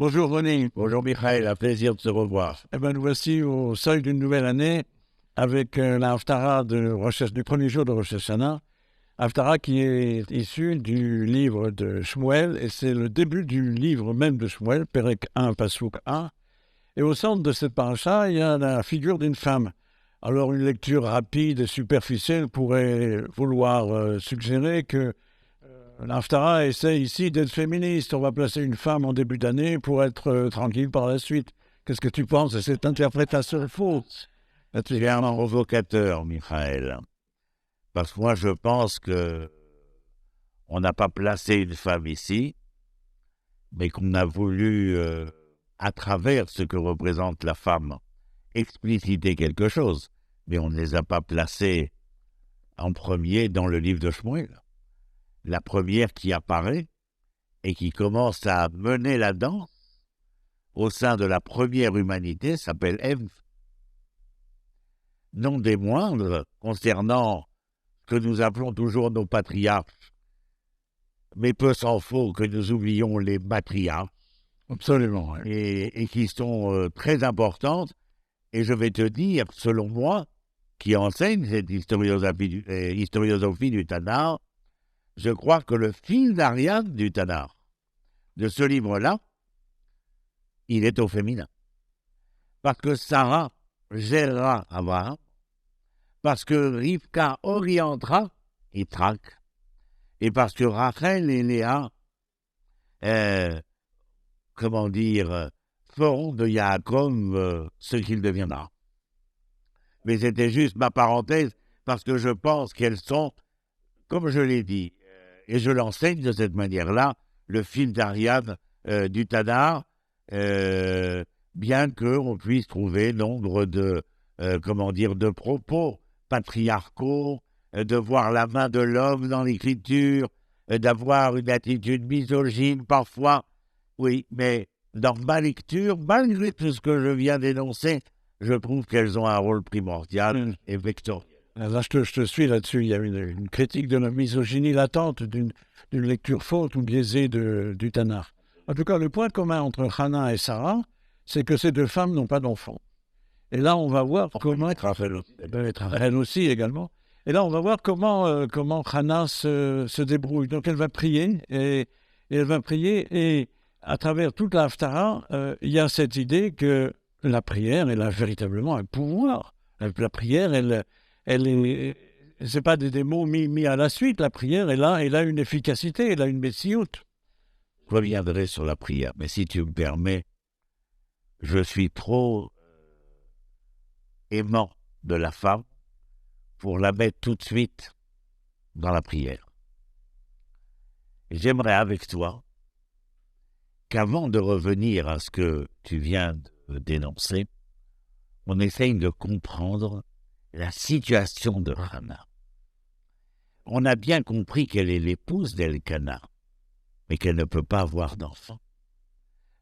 Bonjour René. Bonjour Michael, un plaisir de se revoir. Eh ben, nous voici au seuil d'une nouvelle année avec la Haftarah du premier jour de Rosh Hashanah. Haftarah qui est issue du livre de Shmuel et c'est le début du livre même de Shmuel, Perek 1, Pasuk 1. Et au centre de cette paracha, il y a la figure d'une femme. Alors une lecture rapide et superficielle pourrait vouloir suggérer que l'Haftarah essaie ici d'être féministe. On va placer une femme en début d'année pour être tranquille par la suite. Qu'est-ce que tu penses de cette interprétation fausse? C'est clairement provocateur, Michael. Parce que moi, je pense que on n'a pas placé une femme ici, mais qu'on a voulu, à travers ce que représente la femme, expliciter quelque chose. Mais on ne les a pas placées en premier dans le livre de Shmuel. La première qui apparaît et qui commence à mener la danse au sein de la première humanité s'appelle Ève. Non des moindres concernant ce que nous appelons toujours nos patriarches, mais peu s'en faut que nous oublions les matriarches. Absolument. Oui. Et qui sont très importantes. Et je vais te dire, selon moi, qui enseigne cette historiosophie du Tanakh, je crois que le fil d'Ariane du Tanakh, de ce livre-là, il est au féminin. Parce que Sarah gérera Abraham, parce que Rivka orientera Yitzhak, et parce que Rachel et Léa, feront de Yaakov ce qu'il deviendra. Mais c'était juste ma parenthèse, parce que je pense qu'elles sont, comme je l'ai dit, et je l'enseigne de cette manière-là, le fil d'Ariane du Tanakh, bien qu'on puisse trouver nombre de propos patriarcaux, de voir la main de l'homme dans l'écriture, d'avoir une attitude misogyne parfois. Oui, mais dans ma lecture, malgré tout ce que je viens d'énoncer, je trouve qu'elles ont un rôle primordial et vectoriel. Là, je te suis là-dessus. Il y a une critique de la misogynie latente, d'une lecture faute ou biaisée du Tanakh. En tout cas, le point commun entre Hannah et Sarah, c'est que ces deux femmes n'ont pas d'enfants. Et là, on va voir comment... Rachel aussi également. Et là, on va voir comment Hannah se débrouille. Donc, elle va prier, et elle va prier, et à travers toute la Haftarah, il y a cette idée que la prière, elle a véritablement un pouvoir. La prière, c'est pas des mots mis à la suite. La prière, elle a une efficacité, elle a une messioute. Je reviendrai sur la prière, mais si tu me permets, je suis trop aimant de la femme pour la mettre tout de suite dans la prière. J'aimerais avec toi qu'avant de revenir à ce que tu viens de dénoncer, on essaye de comprendre la situation de Hannah. On a bien compris qu'elle est l'épouse d'Elkana, mais qu'elle ne peut pas avoir d'enfant.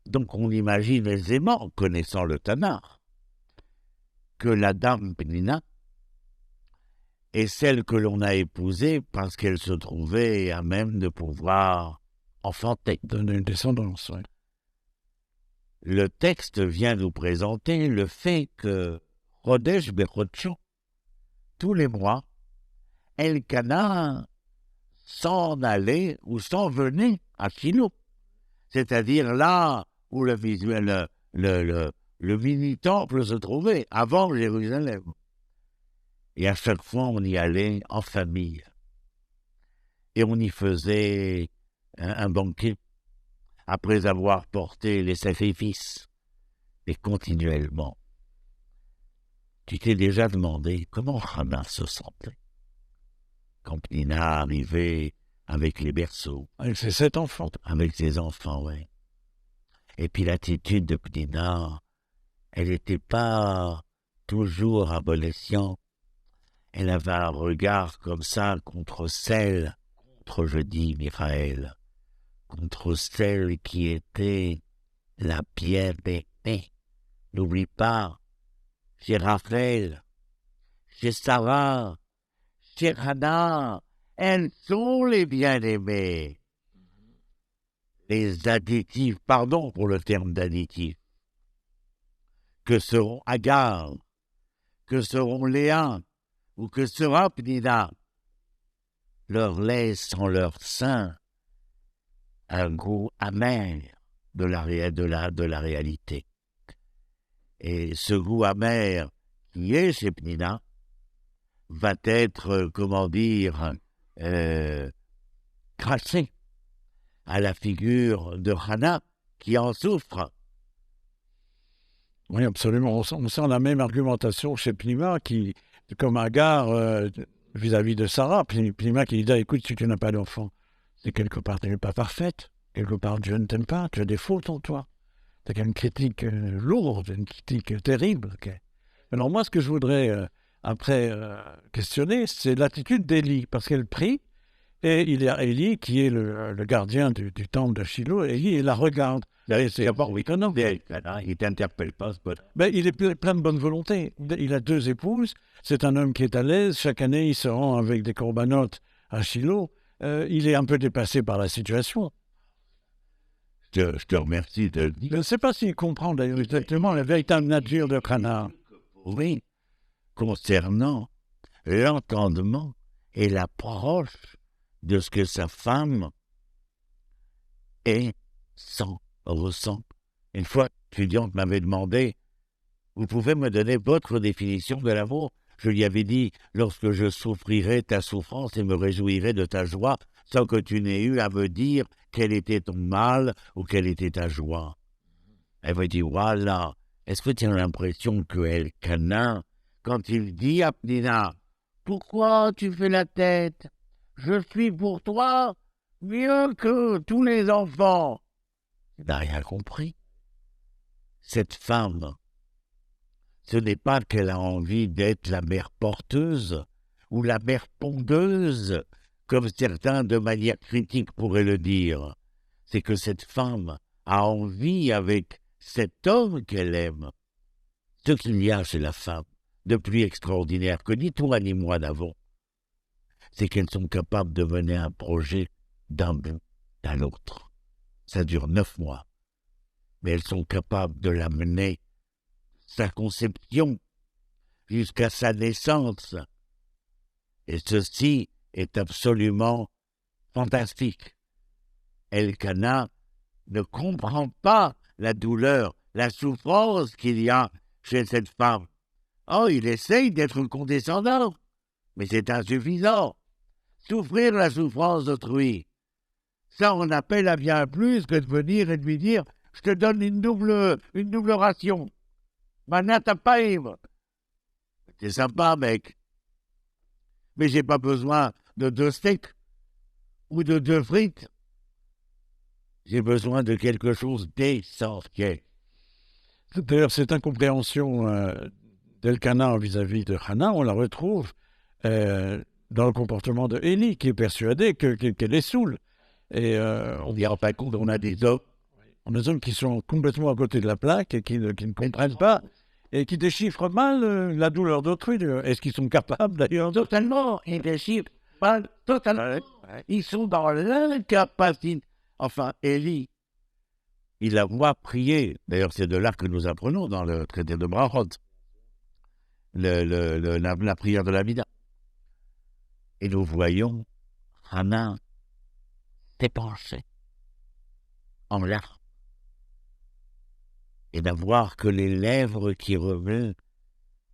Donc on imagine aisément, connaissant le Tanakh, que la dame Pnina est celle que l'on a épousée parce qu'elle se trouvait à même de pouvoir enfanter. Donner une descendance, oui. Le texte vient nous présenter le fait que Chodesh Bechodsho, tous les mois, Elkana s'en allait ou s'en venait à Shiloh. C'est-à-dire là où le mini-temple se trouvait, avant Jérusalem. Et à chaque fois, on y allait en famille. Et on y faisait un banquet, après avoir porté les sacrifices. Et continuellement. Tu t'es déjà demandé comment Hannah se sentait quand Pnina arrivait avec les berceaux. Avec ses 7 enfants. Avec ses enfants, oui. Et puis l'attitude de Pnina, elle n'était pas toujours abolitionnante. Elle avait un regard comme ça contre celle, je dis, Michael, contre celle qui était la bien-aimée. N'oublie pas, chez Raphaël, chez Sarah, chez Hannah, elles sont les bien-aimées. les additifs, pardon pour le terme d'additif, que seront Agar, que seront Léa, ou que sera Pnina, leur laisse en leur sein un goût amer de la réalité. Et ce goût amer qui est chez Pnina va être, crassé à la figure de Hannah qui en souffre. Oui, absolument. On sent la même argumentation chez Pnima, qui, comme Agar, vis-à-vis de Sarah. Pnima qui dit, écoute, si tu n'as pas d'enfant, c'est quelque part, tu n'es pas parfaite. Quelque part, Dieu ne t'aime pas, tu as des fautes en toi. C'est une critique lourde, une critique terrible. Okay. Alors moi, ce que je voudrais, questionner, c'est l'attitude d'Élie, parce qu'elle prie, et il y a Élie qui est le gardien du temple de Shiloh, et il la regarde. C'est d'abord étonnant. Il ne t'interpelle pas. Il est plein de bonne volonté. Il a 2 épouses. C'est un homme qui est à l'aise. Chaque année, il se rend avec des corbanotes à Shiloh. Il est un peu dépassé par la situation. Je te remercie de le dire. Je ne sais pas s'il comprend d'ailleurs exactement la véritable nature de Hannah. Oui, concernant l'entendement et l'approche de ce que sa femme est, sent, ressent. Une fois, l'étudiante m'avait demandé, vous pouvez me donner votre définition de l'amour? Je lui avais dit, lorsque je souffrirai ta souffrance et me réjouirai de ta joie, sans que tu n'aies eu à me dire quel était ton mal ou quelle était ta joie. Elle m'a dit, voilà, est-ce que tu as l'impression que Elkana, quand il dit à Pnina, pourquoi tu fais la tête? Je suis pour toi mieux que tous les enfants. Il n'a rien compris. Cette femme, ce n'est pas qu'elle a envie d'être la mère porteuse ou la mère pondeuse, comme certains de manière critique pourraient le dire. C'est que cette femme a envie, avec cet homme qu'elle aime, ce qu'il y a chez la femme de plus extraordinaire que ni toi ni moi n'avons, c'est qu'elles sont capables de mener un projet d'un bout à l'autre. Ça dure 9 mois, mais elles sont capables de l'amener, sa conception, jusqu'à sa naissance. Et ceci est absolument fantastique. Elkana ne comprend pas la douleur, la souffrance qu'il y a chez cette femme. Oh, il essaye d'être condescendant, mais c'est insuffisant. Souffrir la souffrance d'autrui, ça on appelle à bien plus que de venir et de lui dire « je te donne une double ration. Manatapaim. » C'est sympa, mec. Mais j'ai pas besoin de 2 steaks ou de 2 frites. J'ai besoin de quelque chose d'essentiel. D'ailleurs, cette incompréhension d'Elkana vis-à-vis de Hannah, on la retrouve dans le comportement de Élie, qui est persuadé qu'elle est saoule. Et on n'y rend pas compte, on a des hommes qui sont complètement à côté de la plaque et qui ne comprennent pas et qui déchiffrent mal la douleur d'autrui. Est-ce qu'ils sont capables d'ailleurs? Totalement, ils déchiffrent mal, totalement. Ils sont dans l'incapacité. Enfin, Élie, il la voit prier. D'ailleurs, c'est de là que nous apprenons dans le traité de Brahot, la prière de la Vida. Et nous voyons Hannah s'épancher en larmes et d'avoir que les lèvres qui remuent,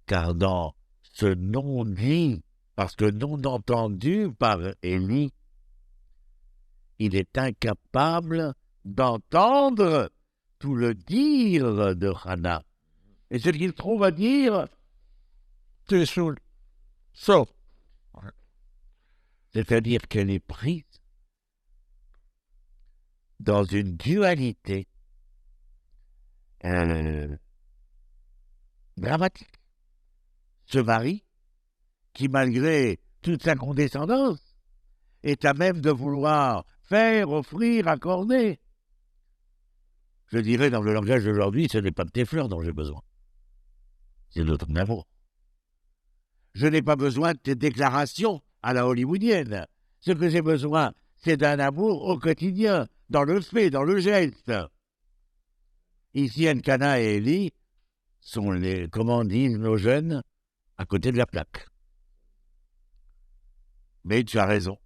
car dans ce non dit, parce que non entendu par Élie, il est incapable d'entendre tout le dire de Hannah. Et ce qu'il trouve à dire, tu es saoul. Sauf. C'est-à-dire qu'elle est prise dans une dualité dramatique. Ce mari, qui malgré toute sa condescendance, est à même de vouloir faire, offrir, accorder. Je dirais dans le langage d'aujourd'hui, ce n'est pas de tes fleurs dont j'ai besoin. C'est de ton amour. Je n'ai pas besoin de tes déclarations à la hollywoodienne. Ce que j'ai besoin, c'est d'un amour au quotidien, dans le fait, dans le geste. Ici, Elkana et Élie sont les, comment disent nos jeunes, à côté de la plaque. Mais tu as raison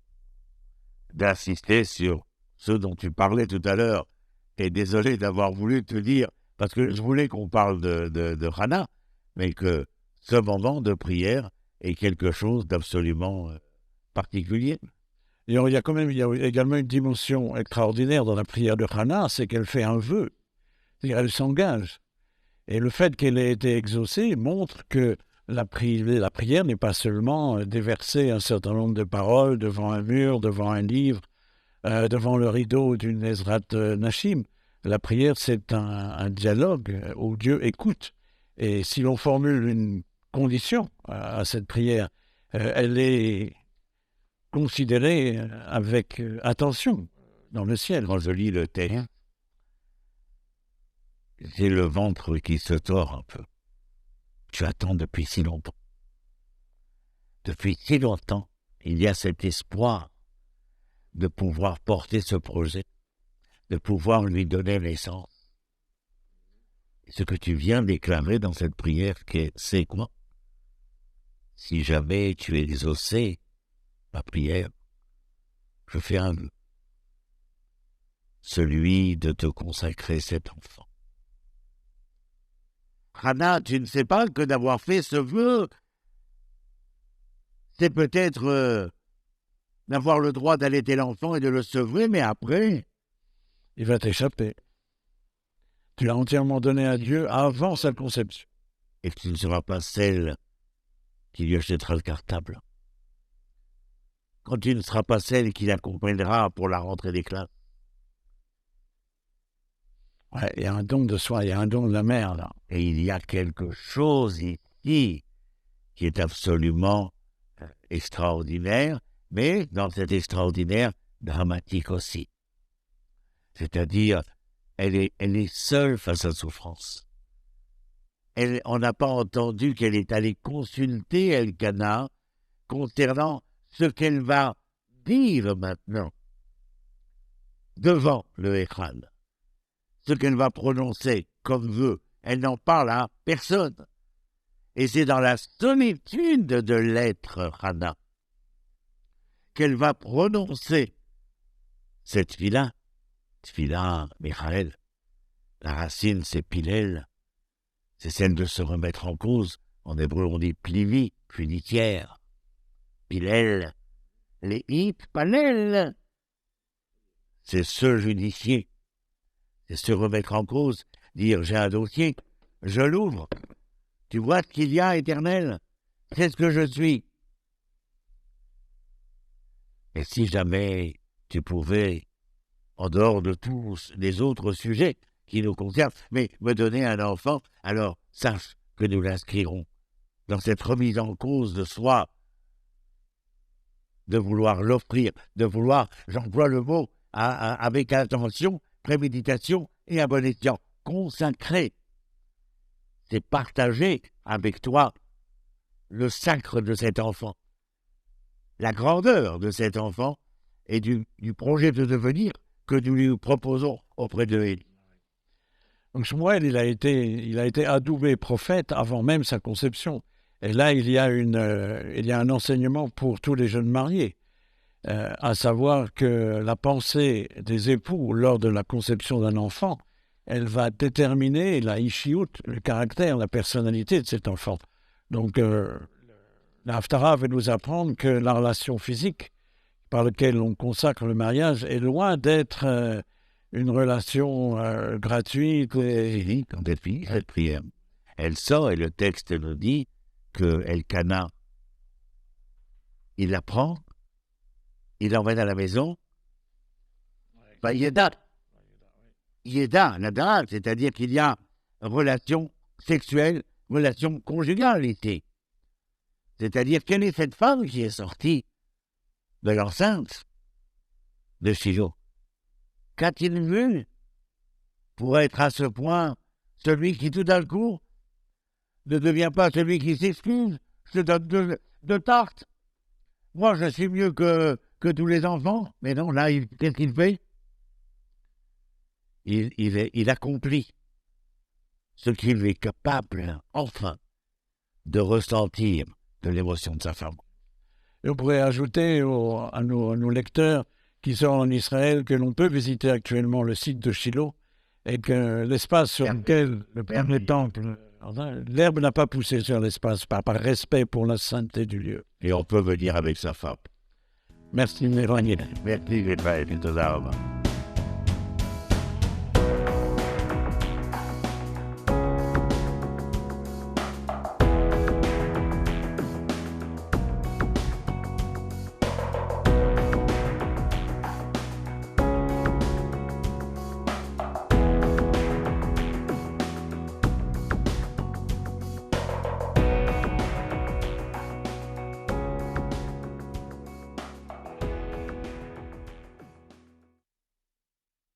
d'insister sur ce dont tu parlais tout à l'heure. Et désolé d'avoir voulu te dire, parce que je voulais qu'on parle de Hannah, mais que ce moment de prière est quelque chose d'absolument particulier. Et il y a également une dimension extraordinaire dans la prière de Hannah, c'est qu'elle fait un vœu. C'est-à-dire elle s'engage. Et le fait qu'elle ait été exaucée montre que la prière n'est pas seulement déverser un certain nombre de paroles devant un mur, devant un livre, devant le rideau d'une Ezrat Nashim. La prière, c'est un dialogue où Dieu écoute. Et si l'on formule une condition à cette prière, elle est considérée avec attention dans le ciel. Quand je lis le texte, j'ai le ventre qui se tord un peu. Tu attends depuis si longtemps. Depuis si longtemps, il y a cet espoir de pouvoir porter ce projet, de pouvoir lui donner naissance. Ce que tu viens déclarer dans cette prière, c'est quoi? Si jamais tu es exaucé ma prière, je fais un vœu, celui de te consacrer cet enfant. Hannah, tu ne sais pas que d'avoir fait ce vœu, c'est peut-être d'avoir le droit d'allaiter l'enfant et de le sevrer, mais après... il va t'échapper. Tu l'as entièrement donné à Dieu avant sa conception. Et tu ne seras pas celle qui lui achètera le cartable. Quand tu ne seras pas celle qui l'accompagnera pour la rentrée des classes. Ouais, il y a un don de soi, il y a un don de la mère, là. Et il y a quelque chose ici qui est absolument extraordinaire, mais dans cet extraordinaire, dramatique aussi. C'est-à-dire, elle est seule face à la souffrance. On n'a pas entendu qu'elle est allée consulter Elkana concernant ce qu'elle va dire maintenant devant le Echal. Ce qu'elle va prononcer comme vœu. Elle n'en parle à personne. Et c'est dans la solitude de l'être Hannah qu'elle va prononcer cette tefila, Michael. La racine, c'est Pilel. C'est celle de se remettre en cause. En hébreu, on dit plivi, punitière. Pilel, les hip, palel. C'est se judifier. C'est se remettre en cause. Dire, j'ai un dossier, je l'ouvre. Tu vois ce qu'il y a, Éternel? C'est ce que je suis. Et si jamais tu pouvais, en dehors de tous les autres sujets qui nous concernent, mais me donner un enfant, alors sache que nous l'inscrirons dans cette remise en cause de soi, de vouloir l'offrir, de vouloir, j'emploie le mot, avec attention, préméditation et à bon escient, consacrer. C'est partager avec toi le sacre de cet enfant, la grandeur de cet enfant et du projet de devenir que nous lui proposons auprès de Élie. Donc Shmuel, il a été adoubé prophète avant même sa conception. Et là, il y a un enseignement pour tous les jeunes mariés, à savoir que la pensée des époux lors de la conception d'un enfant, elle va déterminer la ishiout, le caractère, la personnalité de cet enfant. Donc, la Haftara va nous apprendre que la relation physique par laquelle on consacre le mariage est loin d'être une relation gratuite. Et quand elle finit cette prière, elle sort et le texte nous dit que Elkana, il la prend, il l'emmène à la maison. Yéda, Nadra, c'est-à-dire qu'il y a relation sexuelle, relation conjugalité. C'est-à-dire, quelle est cette femme qui est sortie de l'enceinte de Shiloh? Qu'a-t-il vu pour être à ce point celui qui, tout d'un coup, ne devient pas celui qui s'excuse, se donne de tarte? Moi, je suis mieux que tous les enfants. Mais non, là, qu'est-ce qu'il fait? il accomplit ce qu'il est capable, enfin, de ressentir de l'émotion de sa femme. Et on pourrait ajouter à nos lecteurs qui sont en Israël que l'on peut visiter actuellement le site de Shiloh et que l'espace sur lequel le premier temple, l'herbe n'a pas poussé sur l'espace par respect pour la sainteté du lieu. Et on peut venir avec sa femme. Merci, Mélanie. Merci, Raphaël.